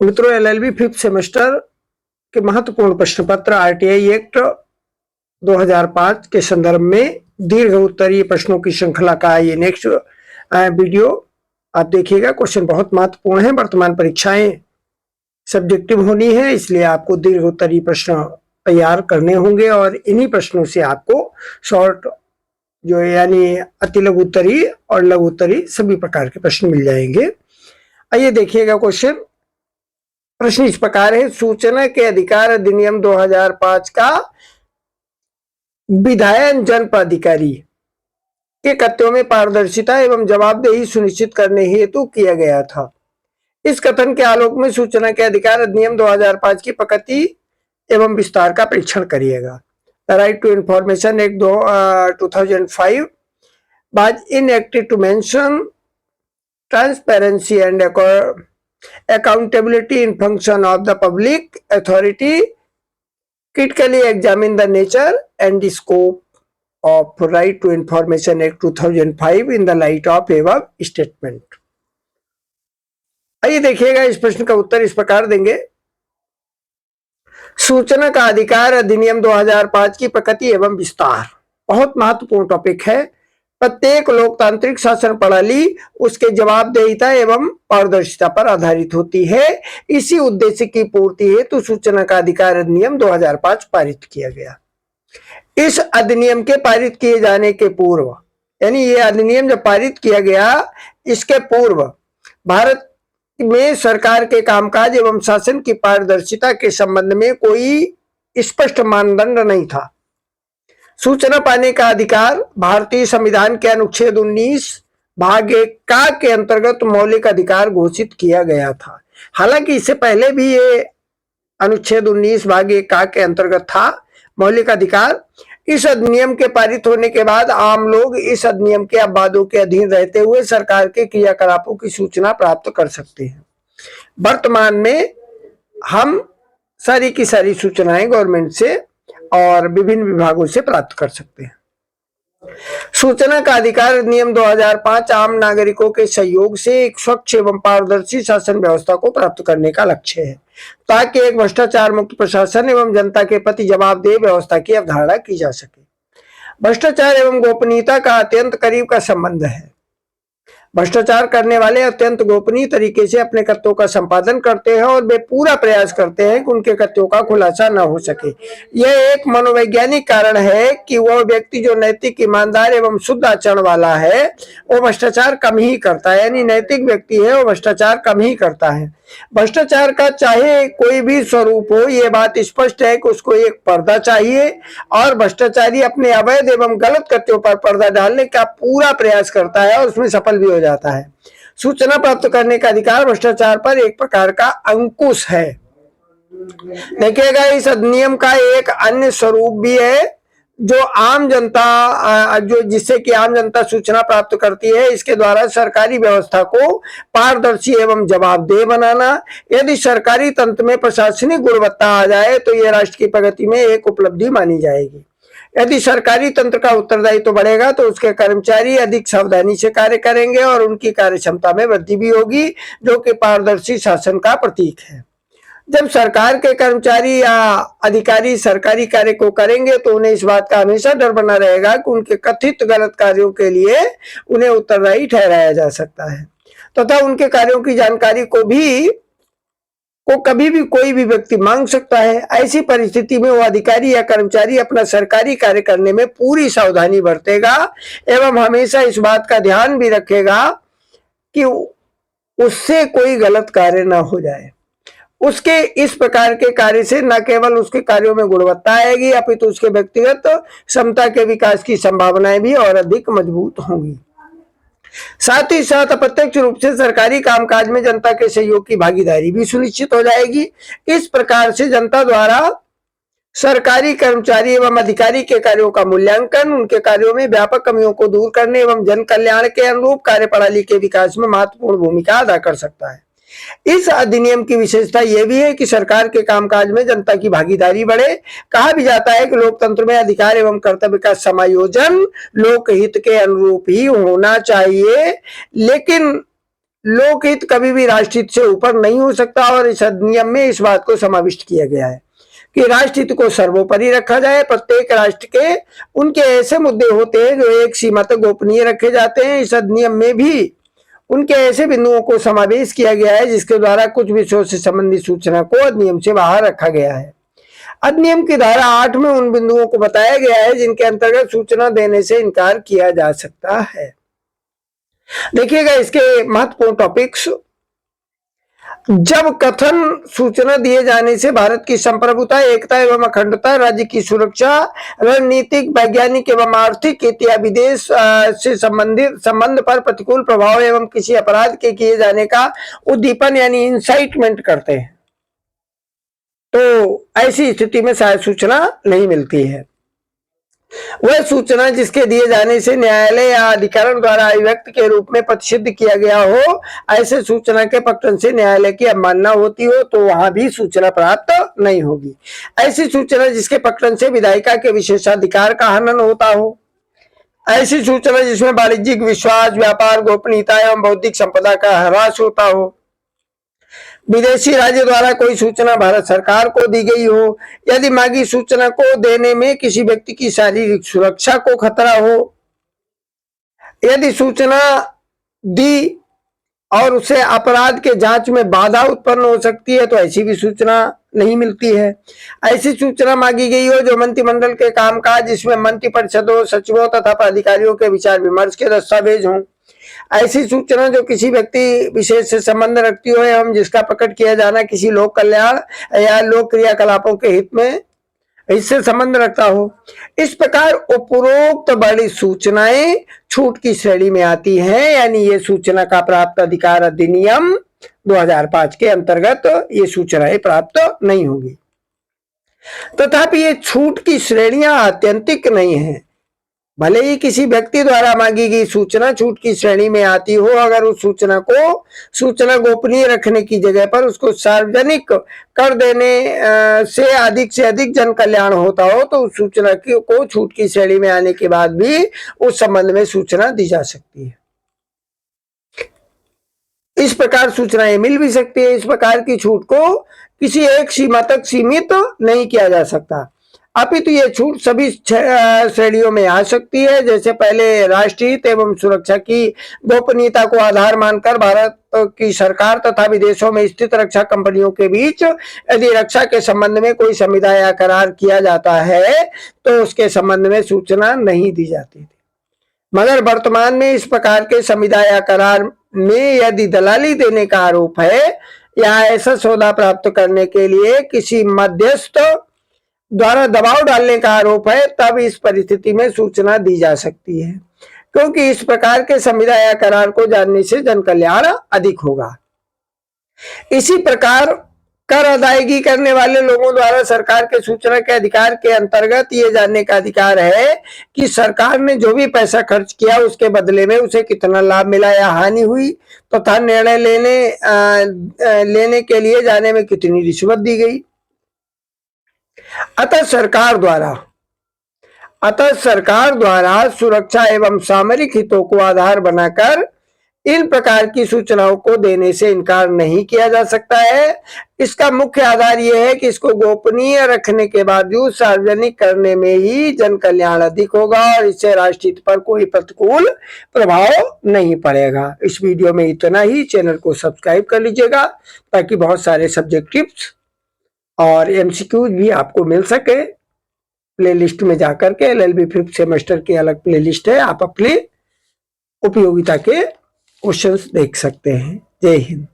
मित्रों, LLB fifth semester के महत्वपूर्ण प्रश्न पत्र आरटीआई एक्ट 2005 के संदर्भ में दीर्घ उत्तरीय प्रश्नों की श्रृंखला का ये नेक्स्ट वीडियो आप देखिएगा। क्वेश्चन बहुत महत्वपूर्ण है। वर्तमान परीक्षाएं सब्जेक्टिव होनी है, इसलिए आपको दीर्घ उत्तरीय प्रश्न तैयार करने होंगे और इन्हीं प्रश्नों से आपको शॉर्ट जो यानी अति लघु उत्तरीय और लघु उत्तरीय सभी प्रकार के प्रश्न मिल जाएंगे। आइए देखिएगा क्वेश्चन। प्रश्न इस प्रकार है, सूचना के अधिकार अधिनियम 2005 का विधायन जनपदाधिकारी के कर्तव्यों में पारदर्शिता एवं जवाबदेही सुनिश्चित करने हेतु किया गया था। इस कथन के आलोक में सूचना के अधिकार अधिनियम 2005 की प्रकृति एवं विस्तार का परीक्षण करिएगा। The right to information act 2005 was enacted to mention transparency and accountability in function of the public authority, critically examine the nature and the scope of right to information act 2005 in the light of above statement। आइए देखिएगा, इस प्रश्न का उत्तर इस प्रकार देंगे। सूचना का अधिकार अधिनियम 2005 की प्रकृति एवं विस्तार बहुत महत्वपूर्ण टॉपिक है। प्रत्येक लोकतांत्रिक शासन प्रणाली उसके जवाबदेहिता एवं पारदर्शिता पर आधारित होती है। इसी उद्देश्य की पूर्ति हेतु सूचना का अधिकार अधिनियम 2005 पारित किया गया। इस अधिनियम के पारित किए जाने के पूर्व, यानी ये अधिनियम जब पारित किया गया, इसके पूर्व भारत में सरकार के कामकाज एवं शासन की पारदर्शिता के संबंध में कोई स्पष्ट मानदंड नहीं था। सूचना पाने का अधिकार भारतीय संविधान के अनुच्छेद 19 भाग 1 का के अंतर्गत मौलिक अधिकार घोषित किया गया था। हालांकि इससे पहले भी ये अनुच्छेद 19 भाग 1 का के अंतर्गत था मौलिक अधिकार। इस अधिनियम के पारित होने के बाद आम लोग इस अधिनियम के अपवादों के अधीन रहते हुए सरकार के क्रियाकलापों की सूचना प्राप्त कर सकते हैं। वर्तमान में हम सारी की सारी सूचनाएं गवर्नमेंट से और विभिन्न विभागों से प्राप्त कर सकते हैं। सूचना का अधिकार अधिनियम 2005 आम नागरिकों के सहयोग से एक स्वच्छ एवं पारदर्शी शासन व्यवस्था को प्राप्त करने का लक्ष्य है, ताकि एक भ्रष्टाचार मुक्त प्रशासन एवं जनता के प्रति जवाबदेह व्यवस्था की अवधारणा की जा सके। भ्रष्टाचार एवं गोपनीयता का अत्यंत करीब का संबंध है। भ्रष्टाचार करने वाले अत्यंत गोपनीय तरीके से अपने कर्तव्यों का संपादन करते हैं और वे पूरा प्रयास करते हैं कि उनके कर्तव्यों का खुलासा न हो सके। यह एक मनोवैज्ञानिक कारण है कि वह व्यक्ति जो नैतिक, ईमानदार एवं शुद्ध आचरण वाला है वो भ्रष्टाचार कम ही करता है, यानी नैतिक व्यक्ति है वो भ्रष्टाचार कम ही करता है। भ्रष्टाचार का चाहे कोई भी स्वरूप हो, ये बात स्पष्ट है कि उसको एक पर्दा चाहिए और भ्रष्टाचारी अपने अवैध एवं गलत कृत्यों पर पर्दा डालने का पूरा प्रयास करता है और उसमें सफल भी हो जाता है। सूचना प्राप्त करने का अधिकार भ्रष्टाचार पर एक प्रकार का अंकुश है। देखिएगा, इस अधिनियम का एक अन्य स्वरूप भी है जो आम जनता जिससे कि आम जनता सूचना प्राप्त करती है। इसके द्वारा सरकारी व्यवस्था को पारदर्शी एवं जवाबदेह बनाना। यदि सरकारी तंत्र में प्रशासनिक गुणवत्ता आ जाए तो यह राष्ट्र की प्रगति में एक उपलब्धि मानी जाएगी। यदि सरकारी तंत्र का उत्तरदायित्व बढ़ेगा तो उसके कर्मचारी अधिक सावधानी से कार्य करेंगे और उनकी कार्य क्षमता में वृद्धि भी होगी, जो कि पारदर्शी शासन का प्रतीक है। जब सरकार के कर्मचारी या अधिकारी सरकारी कार्य को करेंगे तो उन्हें इस बात का हमेशा डर बना रहेगा कि उनके कथित गलत कार्यों के लिए उन्हें उत्तरदायी ठहराया जा सकता है, तथा उनके कार्यों की जानकारी को कभी भी कोई भी व्यक्ति मांग सकता है। ऐसी परिस्थिति में वो अधिकारी या कर्मचारी अपना सरकारी कार्य करने में पूरी सावधानी बरतेगा एवं हमेशा इस बात का ध्यान भी रखेगा कि उससे कोई गलत कार्य ना हो जाए। उसके इस प्रकार के कार्य से न केवल उसके कार्यों में गुणवत्ता आएगी, अपितु उसके व्यक्तिगत क्षमता के विकास की संभावनाएं भी और अधिक मजबूत होंगी। साथ ही साथ अप्रत्यक्ष रूप से सरकारी कामकाज में जनता के सहयोग की भागीदारी भी सुनिश्चित हो जाएगी। इस प्रकार से जनता द्वारा सरकारी कर्मचारी एवं अधिकारी के कार्यों का मूल्यांकन, उनके कार्यों में व्यापक कमियों को दूर करने एवं जन कल्याण के अनुरूप कार्यप्रणाली के विकास में महत्वपूर्ण भूमिका अदा कर सकता है। इस अधिनियम की विशेषता यह भी है कि सरकार के कामकाज में जनता की भागीदारी बढ़े। कहा भी जाता है कि लोकतंत्र में अधिकार एवं कर्तव्य का समायोजन लोकहित के अनुरूप ही होना चाहिए, लेकिन लोकहित कभी भी राष्ट्रहित से ऊपर नहीं हो सकता और इस अधिनियम में इस बात को समाविष्ट किया गया है कि राष्ट्रहित को सर्वोपरि रखा जाए। प्रत्येक राष्ट्र के उनके ऐसे मुद्दे होते हैं जो एक सीमा तक गोपनीय रखे जाते हैं। इस अधिनियम में भी उनके ऐसे बिंदुओं को समावेश किया गया है जिसके द्वारा कुछ विषयों से संबंधित सूचना को अधिनियम से बाहर रखा गया है। अधिनियम की धारा 8 में उन बिंदुओं को बताया गया है जिनके अंतर्गत सूचना देने से इनकार किया जा सकता है। देखिएगा इसके महत्वपूर्ण टॉपिक्स। जब कथन सूचना दिए जाने से भारत की संप्रभुता, एकता एवं अखंडता, राज्य की सुरक्षा, रणनीतिक, वैज्ञानिक एवं आर्थिक हित या विदेश से संबंधित संबंध पर प्रतिकूल प्रभाव एवं किसी अपराध के किए जाने का उद्दीपन यानी इंसाइटमेंट करते हैं, तो ऐसी स्थिति में शायद सूचना नहीं मिलती है। वह सूचना जिसके दिए जाने से न्यायालय या अधिकरण द्वारा अभिव्यक्त के रूप में प्रतिषिद्ध किया गया हो, ऐसे सूचना के प्रकटन से न्यायालय की अवमानना होती हो, तो वहां भी सूचना प्राप्त नहीं होगी। ऐसी सूचना जिसके प्रकटन से विधायिका के विशेषाधिकार का हनन होता हो, ऐसी सूचना जिसमें वाणिज्यिक विश्वास, व्यापार, गोपनीयता एवं बौद्धिक संपदा का ह्रास होता हो, विदेशी राज्य द्वारा कोई सूचना भारत सरकार को दी गई हो, यदि मांगी सूचना को देने में किसी व्यक्ति की शारीरिक सुरक्षा को खतरा हो, यदि सूचना दी और उसे अपराध के जांच में बाधा उत्पन्न हो सकती है, तो ऐसी भी सूचना नहीं मिलती है। ऐसी सूचना मांगी गई हो जो मंत्रिमंडल के कामकाज, जिसमें मंत्रिपरिषदों, सचिवों तथा अधिकारियों के विचार विमर्श के दस्तावेज हों, ऐसी सूचना जो किसी व्यक्ति विशेष से संबंध रखती हो एवं जिसका प्रकट किया जाना किसी लोक कल्याण या लोक क्रियाकलापों के हित में इससे संबंध रखता हो। इस प्रकार उपरोक्त बड़ी सूचनाएं छूट की श्रेणी में आती हैं, यानी ये सूचना का प्राप्त अधिकार अधिनियम 2005 के अंतर्गत ये सूचनाएं प्राप्त नहीं होगी। तथापि ये छूट की श्रेणियां आत्यंतिक नहीं है। भले ही किसी व्यक्ति द्वारा मांगी गई सूचना छूट की श्रेणी में आती हो, अगर उस सूचना गोपनीय रखने की जगह पर उसको सार्वजनिक कर देने से अधिक जन कल्याण होता हो, तो उस सूचना को छूट की श्रेणी में आने के बाद भी उस संबंध में सूचना दी जा सकती है। इस प्रकार सूचनाएं मिल भी सकती है। इस प्रकार की छूट को किसी एक सीमा तक सीमित नहीं किया जा सकता, अपितु ये छूट सभी श्रेणियों में आ सकती है। जैसे पहले राष्ट्रीय हित एवं सुरक्षा की गोपनीयता को आधार मानकर भारत की सरकार तथा विदेशों में स्थित रक्षा कंपनियों के बीच यदि रक्षा के संबंध में कोई संविदा या करार किया जाता है, तो उसके संबंध में सूचना नहीं दी जाती थी। मगर वर्तमान में इस प्रकार के संविदा या करार में यदि दलाली देने का आरोप है या ऐसा सौदा प्राप्त करने के लिए किसी मध्यस्थ द्वारा दबाव डालने का आरोप है, तब इस परिस्थिति में सूचना दी जा सकती है, क्योंकि इस प्रकार के संविदा या करार को जानने से जन कल्याण अधिक होगा। इसी प्रकार कर अदायगी करने वाले लोगों द्वारा सरकार के सूचना के अधिकार के अंतर्गत ये जानने का अधिकार है कि सरकार ने जो भी पैसा खर्च किया उसके बदले में उसे कितना लाभ मिला या हानि हुई, तथा निर्णय लेने के लिए जाने में कितनी रिश्वत दी गई। अतः सरकार द्वारा सुरक्षा एवं सामरिक हितों को आधार बनाकर इन प्रकार की सूचनाओं को देने से इनकार नहीं किया जा सकता है। इसका मुख्य आधार यह है कि इसको गोपनीय रखने के बावजूद सार्वजनिक करने में ही जन कल्याण अधिक होगा और इससे राष्ट्रहित पर कोई प्रतिकूल प्रभाव नहीं पड़ेगा। इस वीडियो में इतना ही। चैनल को सब्सक्राइब कर लीजिएगा ताकि बहुत सारे सब्जेक्ट टिप्स और एमसीक्यूज भी आपको मिल सके। प्लेलिस्ट में जाकर के LLB 5th सेमेस्टर की अलग प्लेलिस्ट है, आप अपनी उपयोगिता के क्वेश्चंस देख सकते हैं। जय हिंद।